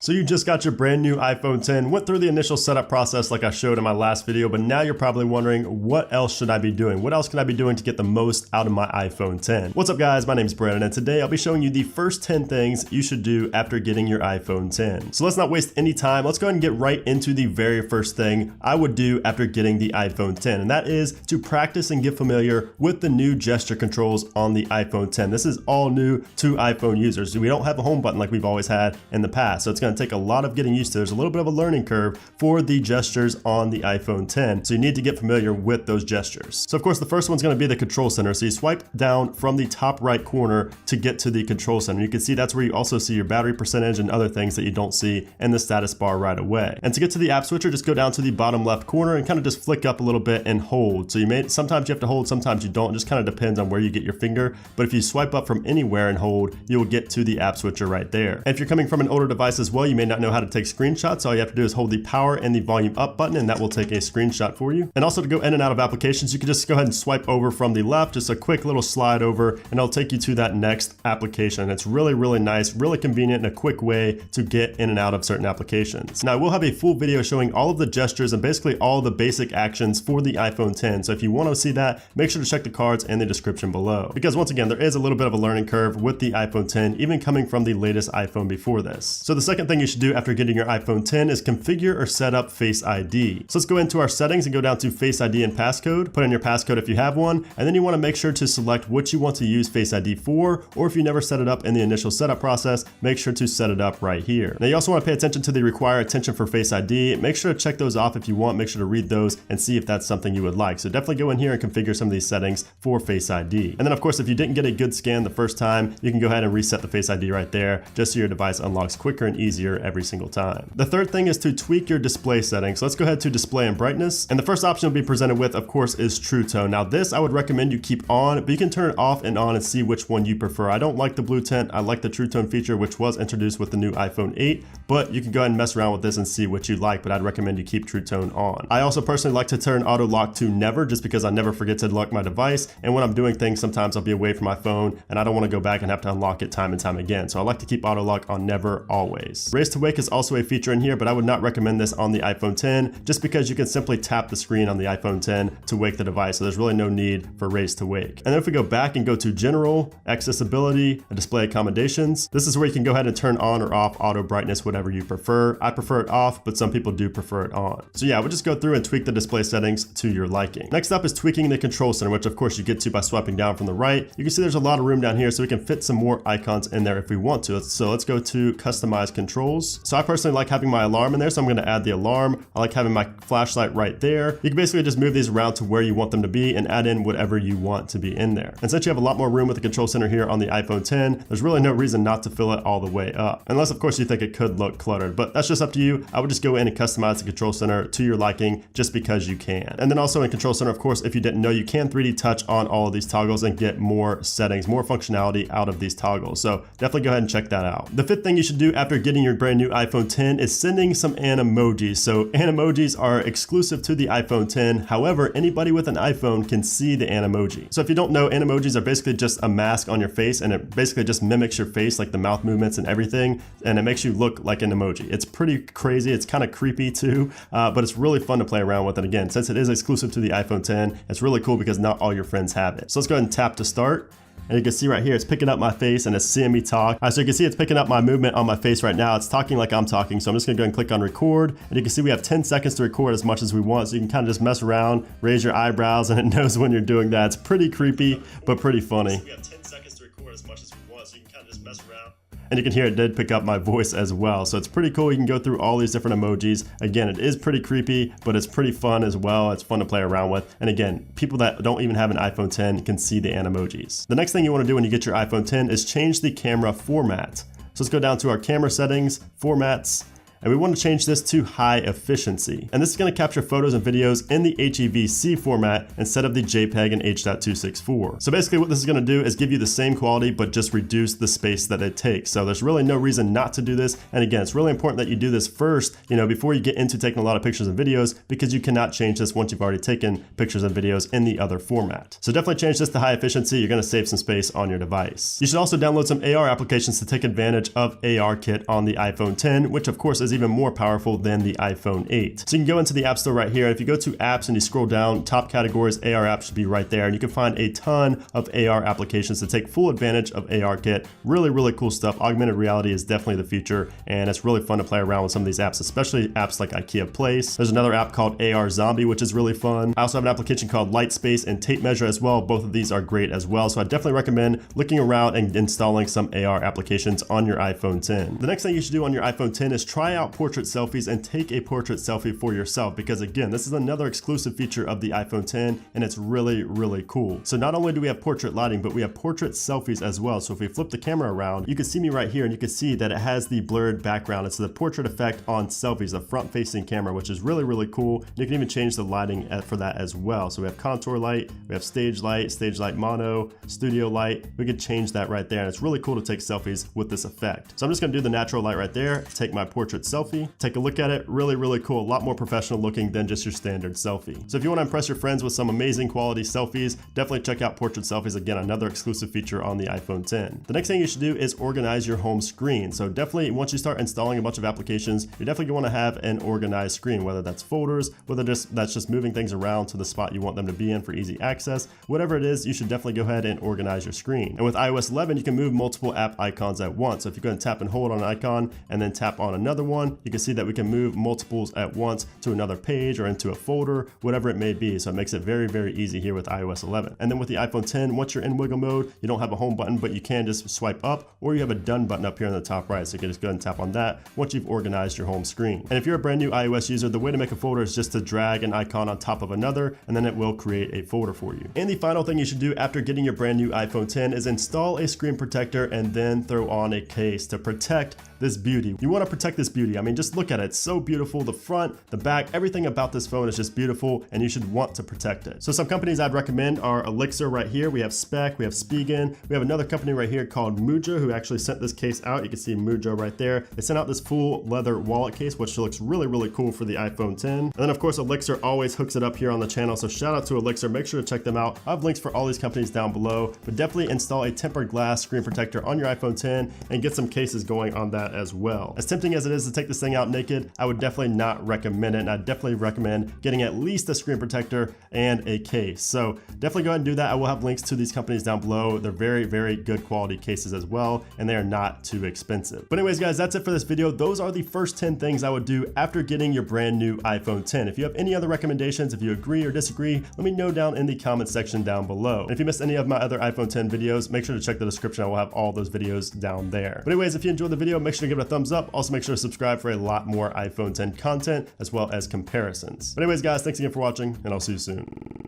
So you just got your brand new iPhone 10, went through the initial setup process like I showed in my last video, but now you're probably wondering, what else should I be doing? What else can I be doing to get the most out of my iPhone 10? What's up guys, my name is Brandon, and today I'll be showing you the first 10 things you should do after getting your iPhone 10. So let's not waste any time, let's go ahead and get right into the very first thing I would do after getting the iPhone 10, and that is to practice and get familiar with the new gesture controls on the iPhone 10. This is all new to iPhone users. We don't have a home button like we've always had in the past, so it's going to take a lot of getting used to. There's a little bit of a learning curve for the gestures on the iPhone 10, so you need to get familiar with those gestures. So of course the first one's going to be the control center. So you swipe down from the top right corner to get to the control center. You can see that's where you also see your battery percentage and other things that you don't see in the status bar right away. And to get to the app switcher, just go down to the bottom left corner and kind of just flick up a little bit and hold. So sometimes you have to hold, sometimes you don't. It just kind of depends on where you get your finger. But if you swipe up from anywhere and hold, you will get to the app switcher right there. And if you're coming from an older device as well, you may not know how to take screenshots. All you have to do is hold the power and the volume up button, and that will take a screenshot for you. And also to go in and out of applications, you can just go ahead and swipe over from the left, just a quick little slide over, and it'll take you to that next application. And it's really, really nice, really convenient, and a quick way to get in and out of certain applications. Now, I will have a full video showing all of the gestures and basically all the basic actions for the iPhone 10. So if you want to see that, make sure to check the cards in the description below. Because once again, there is a little bit of a learning curve with the iPhone 10, even coming from the latest iPhone before this. So the second thing you should do after getting your iPhone 10 is configure or set up Face ID. So let's go into our settings and go down to Face ID and passcode. Put in your passcode if you have one, and then you want to make sure to select what you want to use Face ID for, or if you never set it up in the initial setup process, make sure to set it up right here. Now you also want to pay attention to the require attention for Face ID. Make sure to check those off if you want. Make sure to read those and see if that's something you would like. So definitely go in here and configure some of these settings for Face ID. And then of course, if you didn't get a good scan the first time, you can go ahead and reset the Face ID right there, just so your device unlocks quicker and easier every single time. The third thing is to tweak your display settings. So let's go ahead to display and brightness. And the first option you'll be presented with, of course, is True Tone. Now this I would recommend you keep on, but you can turn it off and on and see which one you prefer. I don't like the blue tint. I like the True Tone feature, which was introduced with the new iPhone 8, but you can go ahead and mess around with this and see what you like, but I'd recommend you keep True Tone on. I also personally like to turn auto lock to never, just because I never forget to lock my device. And when I'm doing things, sometimes I'll be away from my phone and I don't want to go back and have to unlock it time and time again. So I like to keep auto lock on never always. Raise to wake is also a feature in here, but I would not recommend this on the iPhone 10, just because you can simply tap the screen on the iPhone 10 to wake the device. So there's really no need for raise to wake. And then if we go back and go to general, accessibility, and display accommodations, this is where you can go ahead and turn on or off auto brightness, whatever you prefer. I prefer it off, but some people do prefer it on. So yeah, we'll just go through and tweak the display settings to your liking. Next up is tweaking the control center, which of course you get to by swiping down from the right. You can see there's a lot of room down here, so we can fit some more icons in there if we want to. So let's go to customize controls. So I personally like having my alarm in there, so I'm going to add the alarm. I like having my flashlight right there. You can basically just move these around to where you want them to be and add in whatever you want to be in there. And since you have a lot more room with the control center here on the iPhone 10, there's really no reason not to fill it all the way up. Unless of course you think it could look cluttered, but that's just up to you. I would just go in and customize the control center to your liking just because you can. And then also in control center, of course, if you didn't know, you can 3D touch on all of these toggles and get more settings, more functionality out of these toggles. So definitely go ahead and check that out. The fifth thing you should do after getting your brand new iPhone 10 is sending some animojis. So animojis are exclusive to the iPhone 10. However, anybody with an iPhone can see the Animoji. So if you don't know, Animojis are basically just a mask on your face, and it basically just mimics your face, like the mouth movements and everything, and it makes you look like an emoji. It's pretty crazy. It's kind of creepy too, but it's really fun to play around with. And again, since it is exclusive to the iPhone 10, it's really cool because not all your friends have it. So let's go ahead and tap to start. And you can see right here, it's picking up my face and it's seeing me talk. So you can see it's picking up my movement on my face right now. It's talking like I'm talking. So I'm just gonna go and click on record. And you can see we have 10 seconds to record as much as we want. So you can kind of just mess around, raise your eyebrows, and it knows when you're doing that. It's pretty creepy, but pretty funny. We have 10 seconds to record as much as we want. So you can kind of just mess around. And you can hear it did pick up my voice as well. So it's pretty cool. You can go through all these different emojis. Again, it is pretty creepy, but it's pretty fun as well. It's fun to play around with. And again, people that don't even have an iPhone 10 can see the animojis. The next thing you want to do when you get your iPhone 10 is change the camera format. So let's go down to our camera settings, formats, And we want to change this to high efficiency. And this is going to capture photos and videos in the HEVC format instead of the JPEG and H.264. So basically what this is going to do is give you the same quality, but just reduce the space that it takes. So there's really no reason not to do this. And again, it's really important that you do this first, before you get into taking a lot of pictures and videos, because you cannot change this once you've already taken pictures and videos in the other format. So definitely change this to high efficiency. You're going to save some space on your device. You should also download some AR applications to take advantage of ARKit on the iPhone 10, which of course is even more powerful than the iPhone 8. So you can go into the App Store right here. If you go to apps and you scroll down, top categories, AR apps should be right there. And you can find a ton of AR applications to take full advantage of ARKit. Really, really cool stuff. Augmented reality is definitely the future, and it's really fun to play around with some of these apps, especially apps like IKEA Place. There's another app called AR Zombie, which is really fun. I also have an application called Lightspace and Tape Measure as well. Both of these are great as well. So I definitely recommend looking around and installing some AR applications on your iPhone 10. The next thing you should do on your iPhone 10 is try out portrait selfies and take a portrait selfie for yourself, because again, this is another exclusive feature of the iPhone 10, and it's really, really cool. So not only do we have portrait lighting, but we have portrait selfies as well. So if we flip the camera around, you can see me right here, and you can see that it has the blurred background. It's the portrait effect on selfies, the front facing camera, which is really, really cool. You can even change the lighting for that as well. So we have contour light, we have stage light mono, studio light. We could change that right there, and it's really cool to take selfies with this effect. So I'm just gonna do the natural light right there, take my portrait selfie, take a look at it. Really, really cool. A lot more professional looking than just your standard selfie. So if you want to impress your friends with some amazing quality selfies, definitely check out portrait selfies. Again, another exclusive feature on the iPhone 10. The next thing you should do is organize your home screen. So definitely once you start installing a bunch of applications, you're definitely going to want to have an organized screen, whether that's folders, whether that's just moving things around to the spot you want them to be in for easy access. Whatever it is, you should definitely go ahead and organize your screen. And with iOS 11, you can move multiple app icons at once. So if you go and tap and hold on an icon and then tap on another one, you can see that we can move multiples at once to another page or into a folder, whatever it may be. So it makes it very, very easy here with iOS 11. And then with the iPhone 10, once you're in wiggle mode, you don't have a home button, but you can just swipe up, or you have a done button up here in the top right. So you can just go ahead and tap on that once you've organized your home screen. And if you're a brand new iOS user, the way to make a folder is just to drag an icon on top of another, and then it will create a folder for you. And the final thing you should do after getting your brand new iPhone 10 is install a screen protector and then throw on a case to protect this beauty. You want to protect this beauty. I mean, just look at it. It's so beautiful. The front, the back, everything about this phone is just beautiful, and you should want to protect it. So some companies I'd recommend are Elixir right here. We have Spec, we have Spigen. We have another company right here called Mujo, who actually sent this case out. You can see Mujo right there. They sent out this full leather wallet case, which looks really, really cool for the iPhone 10. And then of course, Elixir always hooks it up here on the channel. So shout out to Elixir. Make sure to check them out. I have links for all these companies down below, but definitely install a tempered glass screen protector on your iPhone 10 and get some cases going on that as well. As tempting as it is to take this thing out naked, I would definitely not recommend it. And I definitely recommend getting at least a screen protector and a case. So definitely go ahead and do that. I will have links to these companies down below. They're very, very good quality cases as well, and they are not too expensive. But anyways, guys, that's it for this video. Those are the first 10 things I would do after getting your brand new iPhone 10. If you have any other recommendations, if you agree or disagree, let me know down in the comment section down below. And if you missed any of my other iPhone 10 videos, make sure to check the description. I will have all those videos down there. But anyways, if you enjoyed the video, make sure to give it a thumbs up. Also make sure to subscribe for a lot more iPhone 10 content as well as comparisons. But anyways, guys, thanks again for watching, and I'll see you soon.